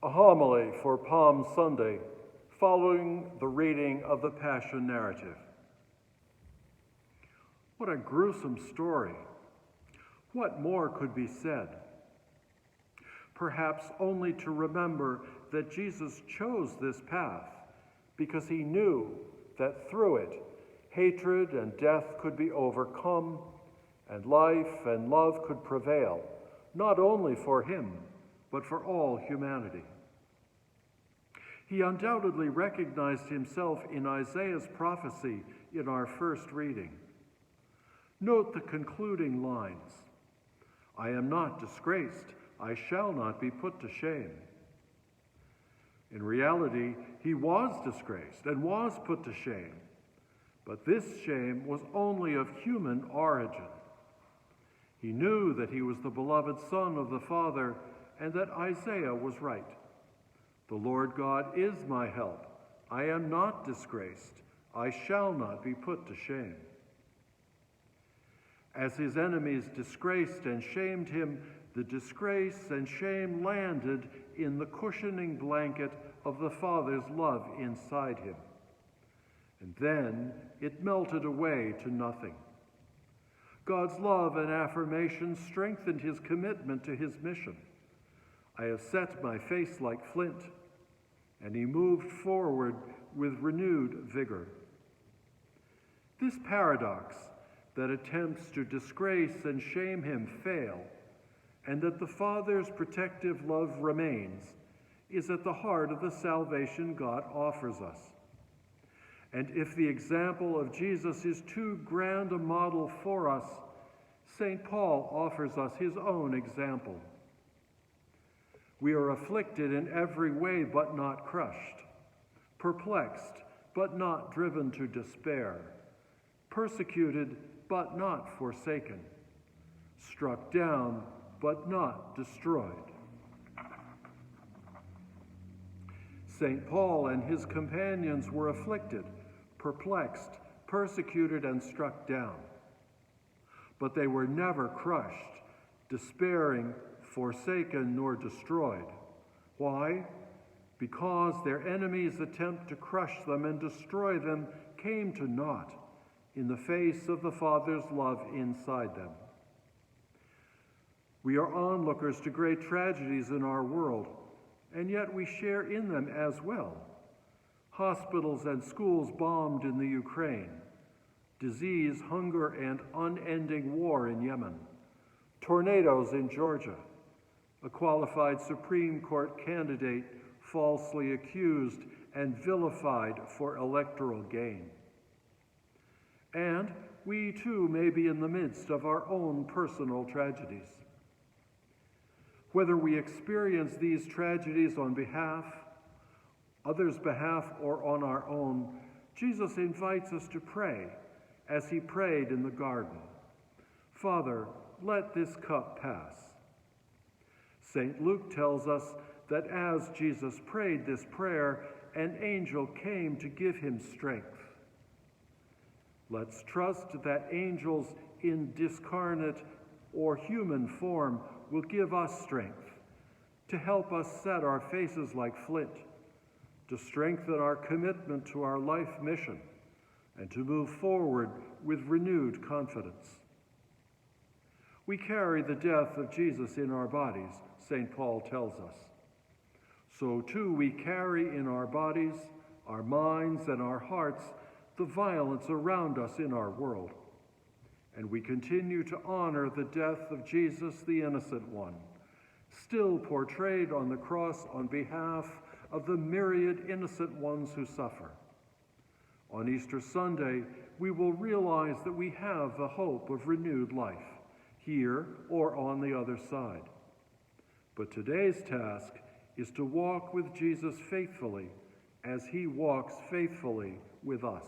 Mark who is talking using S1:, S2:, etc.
S1: A homily for Palm Sunday, following the reading of the Passion narrative. What a gruesome story. What more could be said? Perhaps only to remember that Jesus chose this path because he knew that through it, hatred and death could be overcome, and life and love could prevail, not only for him, but for all humanity. He undoubtedly recognized himself in Isaiah's prophecy in our first reading. Note the concluding lines. I am not disgraced, I shall not be put to shame. In reality, he was disgraced and was put to shame, but this shame was only of human origin. He knew that he was the beloved Son of the Father and that Isaiah was right. The Lord God is my help. I am not disgraced. I shall not be put to shame. As his enemies disgraced and shamed him, the disgrace and shame landed in the cushioning blanket of the Father's love inside him. And then it melted away to nothing. God's love and affirmation strengthened his commitment to his mission. I have set my face like flint, and he moved forward with renewed vigor. This paradox that attempts to disgrace and shame him fail, and that the Father's protective love remains, is at the heart of the salvation God offers us. And if the example of Jesus is too grand a model for us, St. Paul offers us his own example. We are afflicted in every way but not crushed, perplexed but not driven to despair, persecuted but not forsaken, struck down but not destroyed. St. Paul and his companions were afflicted, perplexed, persecuted, and struck down. But they were never crushed, despairing, forsaken, nor destroyed. Why? Because their enemies' attempt to crush them and destroy them came to naught in the face of the Father's love inside them. We are onlookers to great tragedies in our world, and yet we share in them as well. Hospitals and schools bombed in the Ukraine, disease, hunger, and unending war in Yemen, tornadoes in Georgia, a qualified Supreme Court candidate falsely accused and vilified for electoral gain. And we too may be in the midst of our own personal tragedies. Whether we experience these tragedies on others' behalf, or on our own, Jesus invites us to pray as he prayed in the garden. Father, let this cup pass. St. Luke tells us that as Jesus prayed this prayer, an angel came to give him strength. Let's trust that angels in discarnate or human form will give us strength to help us set our faces like flint, to strengthen our commitment to our life mission, and to move forward with renewed confidence. We carry the death of Jesus in our bodies, St. Paul tells us. So too we carry in our bodies, our minds, and our hearts the violence around us in our world. And we continue to honor the death of Jesus, the innocent one, still portrayed on the cross on behalf of the myriad innocent ones who suffer. On Easter Sunday, we will realize that we have the hope of renewed life, here or on the other side. But today's task is to walk with Jesus faithfully as he walks faithfully with us.